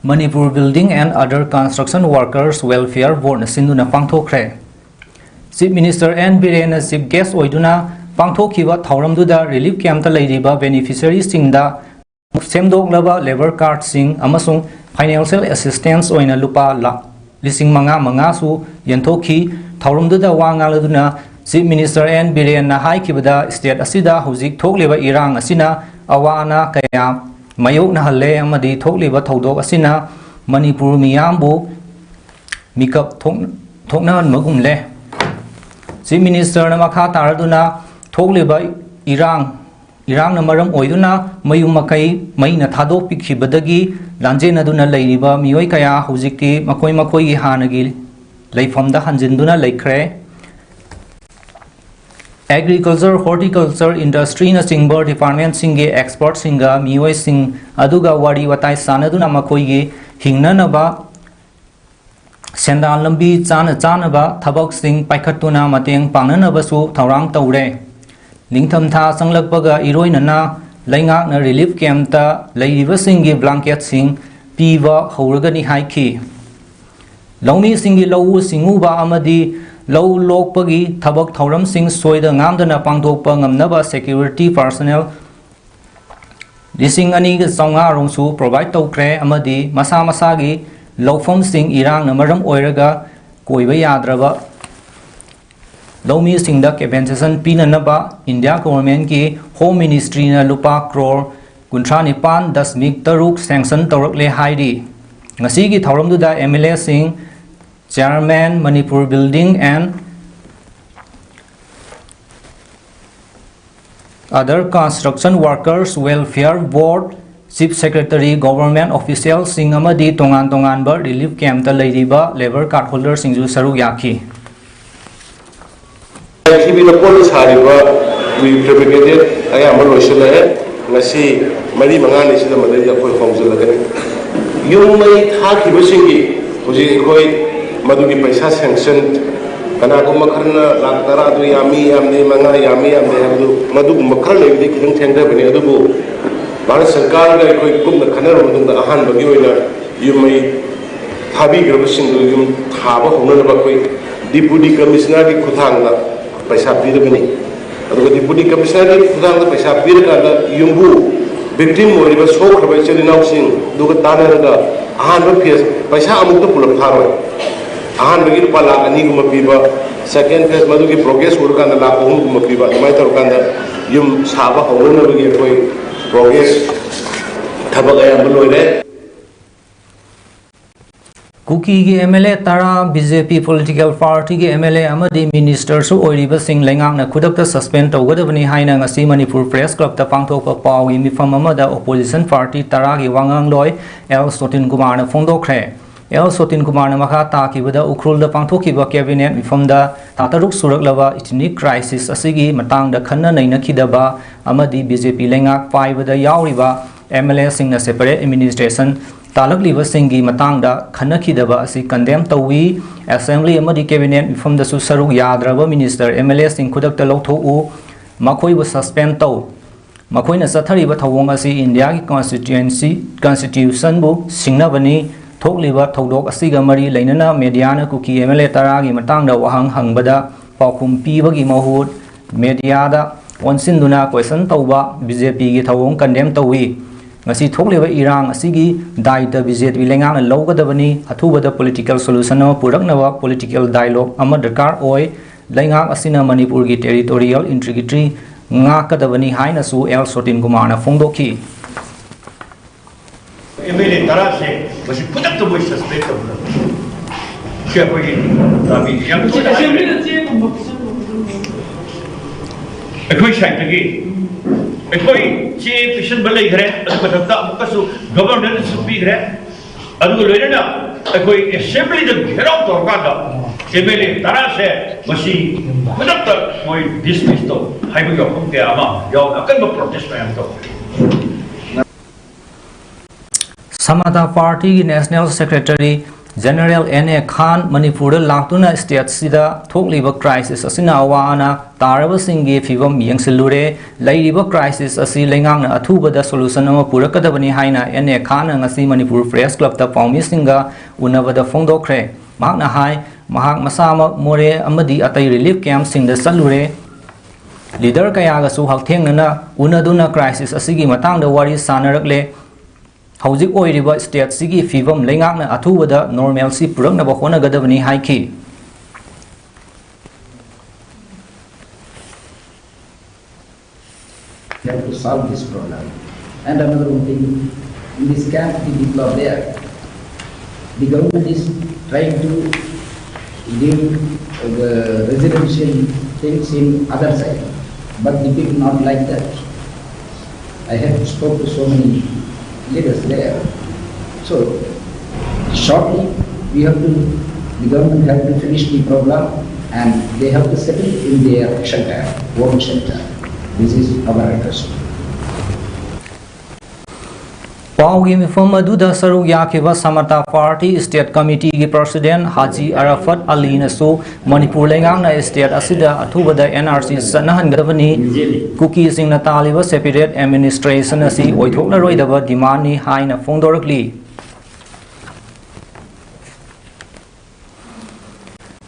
Manipur Building and Other Construction Workers Welfare Board Sinduna Pangthokre. Chief Minister N. Biren Chief Guest Oiduna Pangthokhiba Thauramduda Relief Camp Ladiba Beneficiaries Singda Semdoklaba Labor Card Sing Amasung Financial Assistance Oina Lupa La Lising Manga Mangasu Yantokhi Thauramduda Wangaladuna Chief Minister N. Biren Nahai Kibada State Asida Huzik Tokleba Irang Asina Awana Kaya Mayok Nahale Amadi Tokliba Todok Asina Manipur Miyambu Mikap Toknan Magumle Chief Minister Namaka Taraduna Tokliba Irang Namaram Oiduna Mayumakai Maina Tado Pikibadagi Lanjena Duna Ladiba Mioikaya Huziki Makoi Hanagi Lay from the Hanjinduna Lakre Agriculture, Horticulture, Industry na Singbo Department Singe Export Singa Mioi Sing Aduga Wadi Watai Sanaduna Makoigi Hingna Naba Sendan Lambi Chana Chanaba Tabak Sing Paikatuna Mateng Pananabasu Taurang Taure Lingtam Tha Sanglakbaga Iroinana Laingak na Relief Camp ta Ladiva Singi Blanket Sing Piva Horagani Haiki Lomi Singi Low Singuba Amadi Low Lokpagi Tabak Tauram Sing Soida Ngamdana Pangdokpa Ngamnaba Security Personnel Dising Ani Songa Rongsu Provide Tokre Amadi Masa Masagi Lofom Sing Irang Namaram Oiraga Koiba Yadraba Lomi Sing the Compensation Pinanaba India Government Ki Home Ministry na Lupa Crore Kuntrani Pan Dasmik Taruk Sanction Torakle Haidi Ngasigi Tauram Duda MLA Sing Chairman Manipur Building and Other Construction Workers Welfare Board Chief Secretary Government Officials Sing Amadi Tongan Tonganba Relief Camp ta Ladiba Labor Card Holder Singju Saru Yaki We fabricated ayam loisulahe ngasi mari mangani sida madai yakoi khomjulagani yumai thaki basingi hoji khoi Madugi paisa sanction kana ko makarna laktara du yami amne manga yami amne adu madu makar lebi khidang thengda bani adu bu bharat sarkar ga koi kum na khanar madung da ahan bagi oina yumai thabi grab sing du yum thaba hona ba koi deputy commissioner ki khuthang da paisa pi bani adu deputy commissioner ki khuthang da paisa pi ga yumbu victim moriba sok khaba cheli naw sing du ga tana ga ahan ba phase paisa amuk to pulap tharo ahan bagi pala ani gumapiba second phase madu ki progress urkanda la ko gumapiba mai tar kanda yum saba hawna bagi koi progress thabak ayam loire Kuki ki MLA Tara BJP political party ki MLA amadi minister su oiriba sing lengang na khudakta suspend tawgadabani haina ngasi Manipur Press Club ta pangthokpa pawi mifam amada opposition party Tara ki wangang loi L Sotin Kumar na phongdokre L Sotin Kumar na makha takibada ukrul da pangthokiba cabinet mifamda tataruk suraklaba ethnic crisis asigi matang da khanna naina khidaba amadi BJP lengak paibada yauriba MLA sing na separate administration talakliba singi matang da khanna khidaba asi condemn tawi assembly amadi cabinet mifamda su saruk yadraba minister MLA sing khudakta lawthoku makhoi bu suspend taw makhoi na sathariba thawong asi India ki constitution bu singnabani Tokliba Todok Asiga Mari Lainana Mediana Kuki MLA Taragi Matanga Wahang Hangbada Pakum Pibagi Mahud Mediada Onsinduna Question Tauba BJP Tawong condemn Tawi Ngasi Tokliba Irang Asigi died the BJP Lengang and Loga Davani Hatuba the political solution of Puraknava political dialogue Amadakar Oi Lengang Asina Manipurgi territorial integrity Ngaka Davani Hainasu El Sotin Kumana Fondoki MLA Tara se basi putak to boy suspect of kya koi rabi yang to ekoi sai tagi ekoi che petition balai gre adu patakta mukasu governor su pi gre adu loina na ekoi assembly de gherao to ka da MLA Tara se basi putak to boy dismiss to hai bu yok ke ama yo akan protest ma to Samata Party National Secretary General N.A. Khan Manipur Laktuna State Sida Thokliba Crisis Asina Awana Taraba Singi Fivam Yangsilure Laiba Crisis Asi Lengang Atuba the solution of Purakadabani Haina N.A. Khan and Asi Manipur Press Club the Pong Singa Unava the Fondo Kre Magna Hai Mahak Masama More Amadi Atai Relief Camps in the Salure Leader Kayaga Suhak Unaduna Crisis Asigi Matang the Wari Sanarakle Hauzik Oiriba State Sigi Fivam Lengakna Atuwada Normalcy Purana Bahona Gadavani Haiki. We have to solve this problem. And another one thing, in this camp the people are there. The government is trying to give the residential things in other side, but the people not like that. I have spoken to so many leaders there. So, shortly, the government have to finish the program and they have to settle in their shelter, warm shelter. This is our request. Paugi Mifam Aduda Saru Yakiva Samata Party State Committee President Haji Arafat Ali Nasu Manipur Lengana State Asida Atuba the NRC Sanahan Gavani Cookies in Nataliva Separate Administration Asi Oitokla Roidava Dimani Haina Fondorkli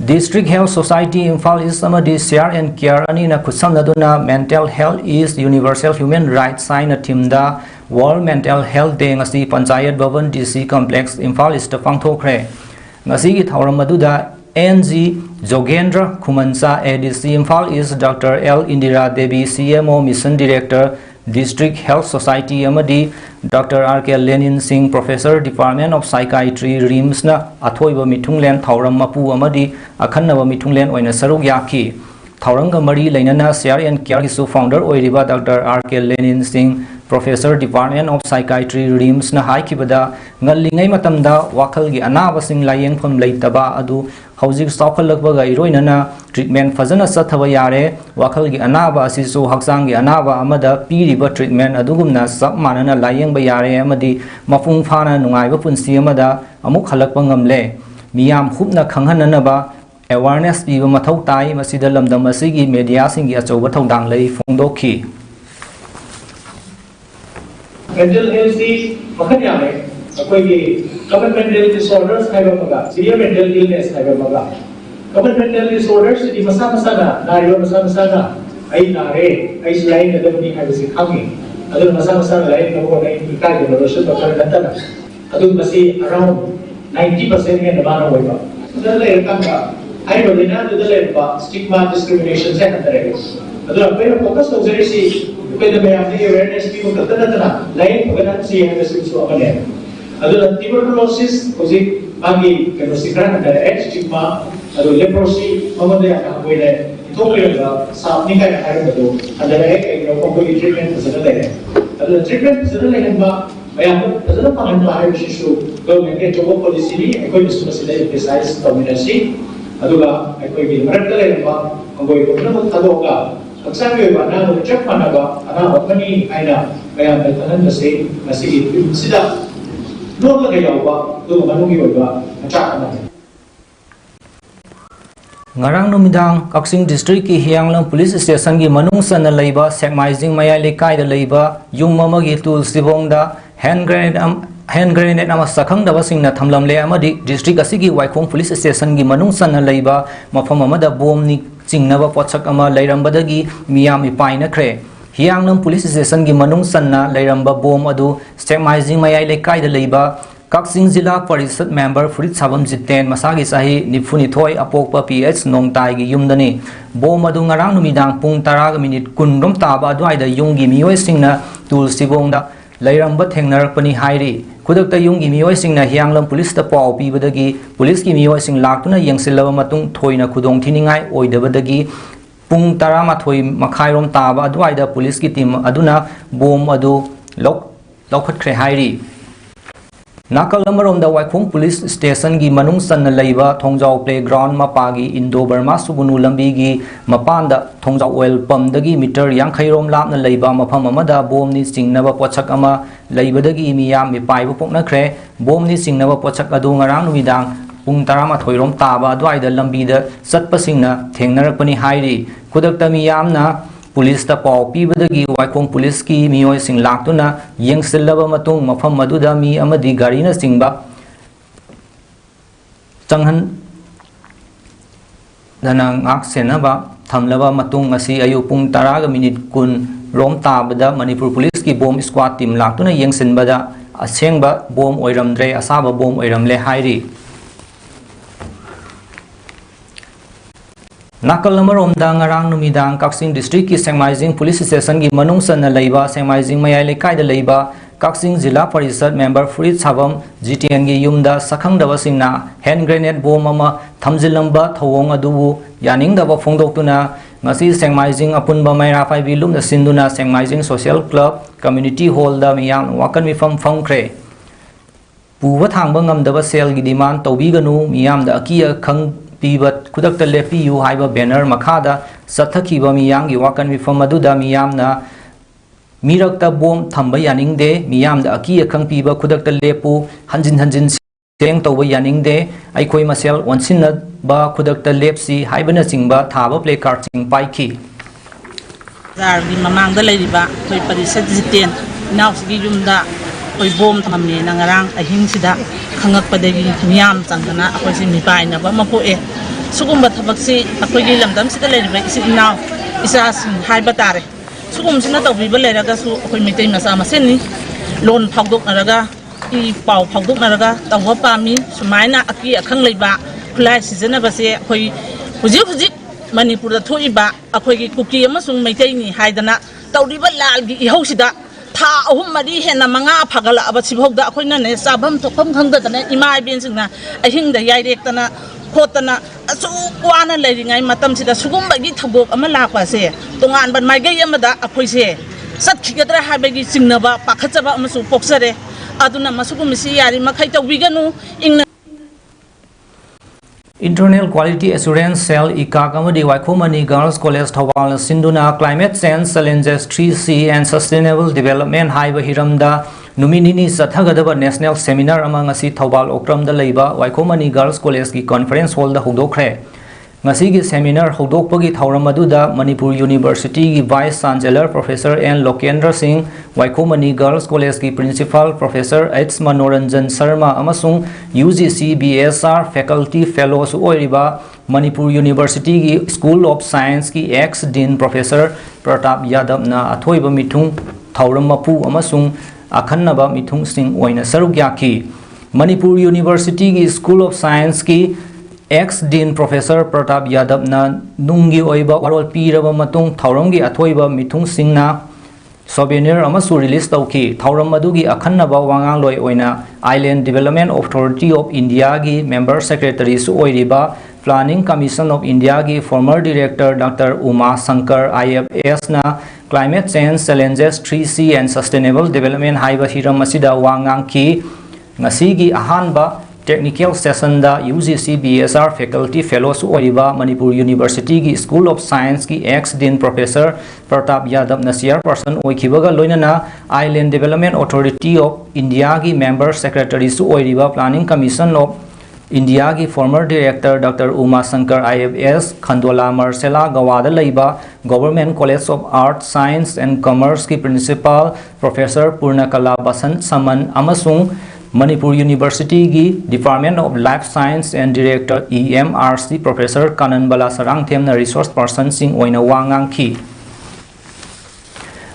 District Health Society Infal is Samadi Share and Care Anina Kusanaduna Mental Health is Universal Human Rights Sign a Timda World Mental Health Day Ngasi Panchayat Bhavan DC Complex Infal is the Fangthokre Ngasi Thauramadu NG Jogendra Kumansa ADC Infal is Dr. L. Indira Devi CMO Mission Director District Health Society Amadi Dr. R.K. Lenin Singh Professor Department of Psychiatry RIMSna Athoiba Mitunglen Thauram Mapu Amadi Akhanaba Mitunglen Oina Saruk Yaki Thauranga Mari Lainana Share and Care Founder Oiriba Dr. R.K. Lenin Singh Professor Department of Psychiatry RIMS na haikibada ngalingay matamda wakal gi anabasing layeng pham leitaba adu hauzik sawkhalakbaga iroinana treatment fazana sathaba yare wakal gi anaba asisu haksang gi anaba amada piriba treatment adugumna sab manana layeng ba yare amadi mapung phana nungaiba punsi amada amuk halakpa ngamle miyam khupna khanghananaba awareness piba mathau tai masida lamdam asigi media singi achoba thodang lei phongdokhi Mental health is makanya common mental disorders severe mental illness common mental disorders di masa-masa na ay nare ay selain ada ni harus kami ada masa-masa lain kalau ada kita di Malaysia bakal datang ada masih around 90% yang mana wajib ada yang kan ay rodina ada yang stigma discrimination saya katakan ada apa yang fokus untuk jadi pwede may aming awareness people katana lain pagana siya na suso akale ado tuberculosis kasi pagi kano sikran na stigma ado leprosy mamade ang pwede ito kaya sa ni kaya hayo ado ada ay complete treatment sa dala ado treatment sa dala ba ayam ado na panganba hayo siso government ke jobo policy ni ay ko gusto sila i-precise dominancy ado ba ay ko gimarap dala ba ang boy ko na magtaloga Ang sabi ba na check pa na ba ana kani ay na kaya tanan kasi sila no lagayaw ba do manong iyo ba check na Ngarang numidang Kaksing District ki Hianglang Police Station gi manungsan na leiba sekmaizing maya lekai da leiba yung mamagi tool sibongda hand grenade ama sakhang da basing na thamlam le amadi district asigi Waikhong Police Station gi manungsan na leiba mafam amada bom ni Singnaba Potsak ama Lairambadagi Miyam Ipaina Kre. Hianglam Police Station gi manung sanna Lairamba bom adu Stemizing Mayai Lekai de Leiba Kaksing Zilla Parisat member Furit Sabam Jiten Masagi Sahi Nifunitoy Apokpa PH Nong Tai gi Yumdani. Bom adu ngarang numidang pung taraga minute kundom taba adu aida yungi miyoy singna tul sibongda Lairamba Tengnarakpani Hairi. Kudakta yung imiyoy sing na Hianglam Police ta pao pibadagi police ki miyoy sing laktuna yangsilaba matung thoina khudong thiningai oidabadagi pung tarama thoi makhairom taba adwaida police ki team aduna bom adu lokhat khre hairi Nakal amarom da Waikhong Police Station gi manung san na leiba Thongjau Playground mapagi Indo Burma Sugunu lambi gi mapanda Thongjau Oil Pump dagi meter yang khairom lap na leiba mafam amada bom ni singnaba pochak ama leibadagi miyam mi paibu poknakre bom ni singnaba pochak adu ngarang numidang pung tarama thoirom taba adwaida lambi da satpasingna thengnarakpani hairi kudakta miyamna Police ta pau pibadagi Waikhong Police ki miyoi sing laktuna yengsilaba matung mafam maduda mi amadi gari na singba changhan dana ngak senaba thamlaba matung ngasi ayu pung taraga minute kun rom tabada Manipur Police ki bomb squad team laktuna yengsinbada asengba bomb oiramdre asaba bomb oiramle hairi Nakal amarom da ngarang numidang Kaksing District ki Sengmaijing Police Station gi manung san na leiba Sengmaijing mayai lekai da leiba Kaksing Jila Parishad member Furit Sabam GTN gi yumda sakhang daba singna hand grenade bomb ama thamjilamba thawong adubu yaning daba phongdoktuna ngasi Sengmaijing apunba maira phai bilum da sinduna Sengmaijing Social Club Community Hall da miyam wakan mifam phangkre puwa thangba ngamdaba sel gi demand tawbiganu miyam da akiya khang Pibat kudakta lepi yu haiba banner makada sathaki ba miyam gi wakan mifam aduda miyam na mirakta bom thamba yaning de miyam da aki akhang piba kudakta lepu hanjin seng tawba yaning de aikoi masel onsin ba kudakta lepsi haibana singba thaba play card sing paiki Zar di mamang da leiriba koi parisad jiten naus gi yumda koi bom thamne nangarang ahing sida khangak padagi miyam changana akoi si mipai na ba mapo e sugumba thabak si akoi gi lamdam sida leiriba isi naw isa haiba tare sugum sina tawbi ba leiraga su akoi mitei masa maseni lon phagdok naraga I pau phagdok naraga tawwa pami sumaina aki akhang leiba khulai sizana ba se akoi huji Manipur da thoiba akoi gi kuki amasung mitei ni haidana tawriba lal gi ihausida tha ahum mari hena manga phagala aba sibhogda akoina ne sabam thokam khangda tane ima ibin singna ahing da yairek tana khotana asu kwana leiringai matam sida sugumba gi thagok ama lakwa se tongan ban maigai amada akoi se satkhigatra habegi singnaba pakhachaba amasu poksare aduna masugum si yari makhai tawbiganu ingna Internal Quality Assurance Cell ICAC amadi Waikhomani Girls College Thawal Sinduna Climate Change Challenges 3C and Sustainable Development haiba hiramda numinini sathagadaba National Seminar among ngasi Thawal Okramda leiba Waikhomani Girls College ki Conference Hall da hudokre ngasi gi seminar hudokpagi thauram aduda Manipur University gi Vice Chancellor Professor N Lokendra Singh Waikhomani Girls College ki Principal Professor H Manoranjan Sharma amasung UGC BSR Faculty Fellows oiriba Manipur University gi School of Science ki ex Dean Professor Pratap Yadav na athoiba mithung thauram mapu amasung akhannaba mithung sing oina saruk yaki Manipur University gi School of Science ki ex Dean Professor Pratap Yadav na nungi oiba warol piraba matung thauram gi athoiba mithung singna souvenir amasu release tauki thauram madugi akhannaba wangang loi oina Island Development Authority of India gi member secretary su oiriba Planning Commission of India gi former director Dr. Uma Shankar IFS na Climate Change Challenges 3C and Sustainable Development haiba hiram masida wangang ki ngasi gi ahanba Technical Session da UGC BSR Faculty Fellows oiba Manipur University gi School of Science ki ex Dean Professor Pratap Yadav na chairperson oikibaga loinana Island Development Authority of India gi member secretary su oiriba Planning Commission of India gi former director Dr. Uma Shankar IFS Khandola Marcela Gawada leiba Government College of Arts, Science and Commerce ki Principal Professor Purnakala Basant Saman amasung Manipur University gi Department of Life Science and Director EMRC Professor Kanan Bala Sarang Themna resource person sing oina wangang ki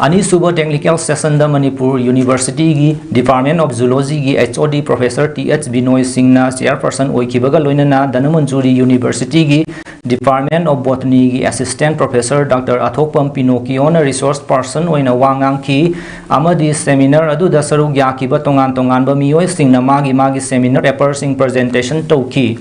Ani Suba Technical Session da Manipur University gi Department of Zoology gi HOD Professor TH Binoy Singh na chairperson oikibaga loinana Danamanjuri University gi Department of Botany gi Assistant Professor Dr. Athokpam Pinocchio na resource person oina wangang ki amadi seminar adu da saruk yakiba tongan ba miyoi singna magi seminar paper sing presentation tauki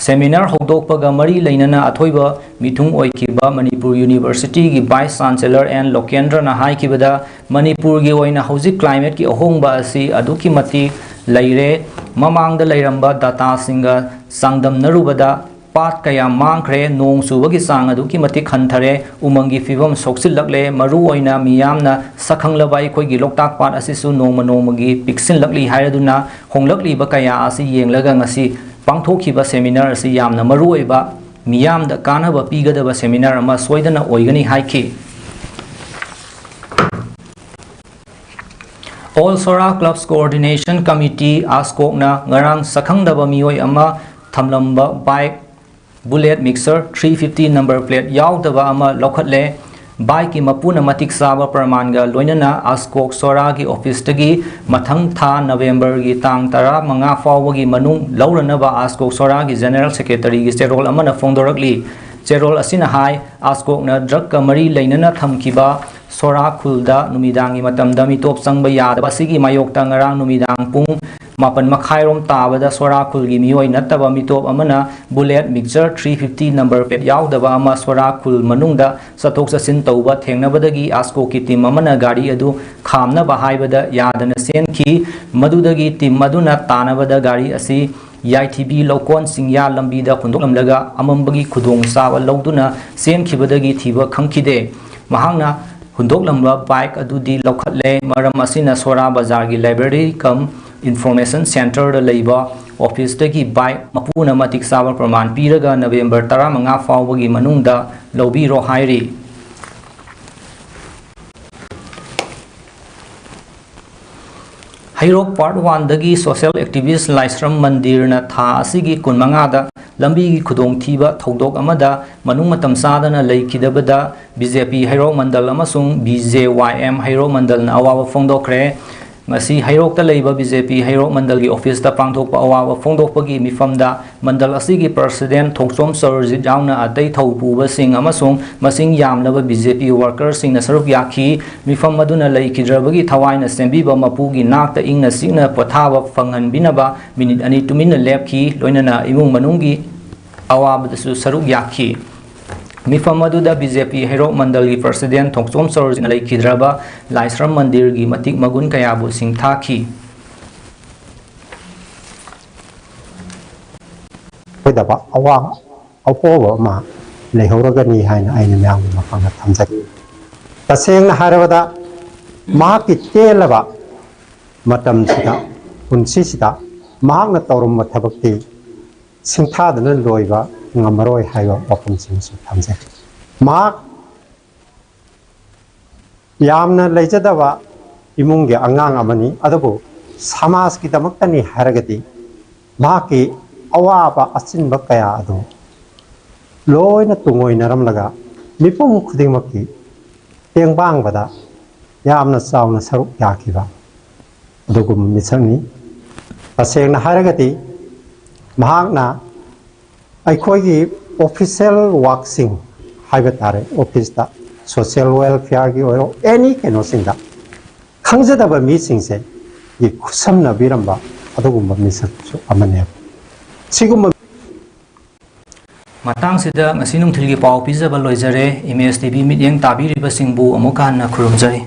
Seminar hokdokpaga mari leinana athoiba mithung oikiba Manipur University gi Vice Chancellor N Lokendra na haikibada Manipur gi oina hauji climate ki ahongba asi aduki mati leire mamang da leiramba data singa sangdam narubada pat kaya mangkre nong subagi sang adu ki mati khanthare umangi fibam soksil lakle maru oina miyamna sakhanglabai khoi gi loktak pat asisu nongma nongmagi piksin lakli hairaduna honglakli ba kaya asi yenglaga ngasi pangthoki ba seminar asi yamna maru oiba miyam da kana ba pigada ba seminar ama soidana oigani haiki All Sora Clubs Coordination Committee askokna ngarang sakhangdaba mioi ama thamlamba bike bullet mixer 350 number plate yaudaba ama lokhatle bike ki mapuna matik saba pramanga loinana askok Sora gi office tagi mathang tha November gi tang tara manga fawagi manung lauranaba askok Sora gi general secretary gi cherol amana fongdorakli cherol asina hai askok na drug ka mari leinana thamkiba Sora khulda numidangi matamda mitop sangba yadaba sigi mayokta ngarang numidang pung mapan makhairom tabada Sora khulgi mioi nattaba mitop amana bullet mixer 350 number plate yaudaba ama Sora khul manungda sathok sasin tauba thengnabadagi asko ki team amana gari adu khamna bahaibada yadana senki madudagi team maduna tanabada gari asi YTB lokon singya lambida khundoklamlaga amambagi khudong sawa lawduna senkhibadagi thiba khangkhide mahangna hundoklamba bike adudi lokhatle maram asina Sora bazar gi library kam information center da leiba office tagi bike mapuna matik sawa praman piraga November 15 fawbagi manungda lobiro hairi Hairok part 1 dagi social activist Laisram Mandir na tha asigi kunmanga da lambi gi khudong thiba thodok amada manung matam sadana leikidabada BJP Hairok Mandal amasung BJYM Hairok Mandal na awawa fongdokre ngasi Hairok ta leiba BJP Hairok Mandal gi office ta pangthokpa awawa fongdokpagi mifamda mandal asigi president Thoksom Sarjit jauna atai thaupuba sing amasung masing yamlaba BJP workers sing na saruk yakhi mifam maduna leikidrabagi thawaina sembiba mapugi nakta ingna singna pothaba fangan binaba minute ani tumina lepki loinana imung manungi awabadasu saruk yakhi Mifam maduda BJP Hairok Mandal gi president Thoksom Sarjit leikidraba Laisram Mandir gi matik magun kayabu sing thaki daba awa apoba ma lehoragani haina aina myam mafanga thamjaki tasengna harabada ma ki telaba matam sida punsi sida mahangna tawrum mathabakti singthadana loiba ngamaroi haiba wapam singsu thamjaki ma yamna leijadaba imungge angang amani adabu samas ki damaktani haragati ma ki awaba asinba kaya ado loina tungoi naramlaga mipum khudimaki tengbang bada yamna sauna saruk yakiba adugum misangni pasengna haragati mahakna aikhoigi official worksing haibatare office da social welfare gi oiro any kenosingda khangzadaba misingse gi khusamna biramba adugum misaksu amane Matang sida ngasi nungthilgi pau pizaba loijare MSTV mityeng tabiriba singbu amukan na khurumjari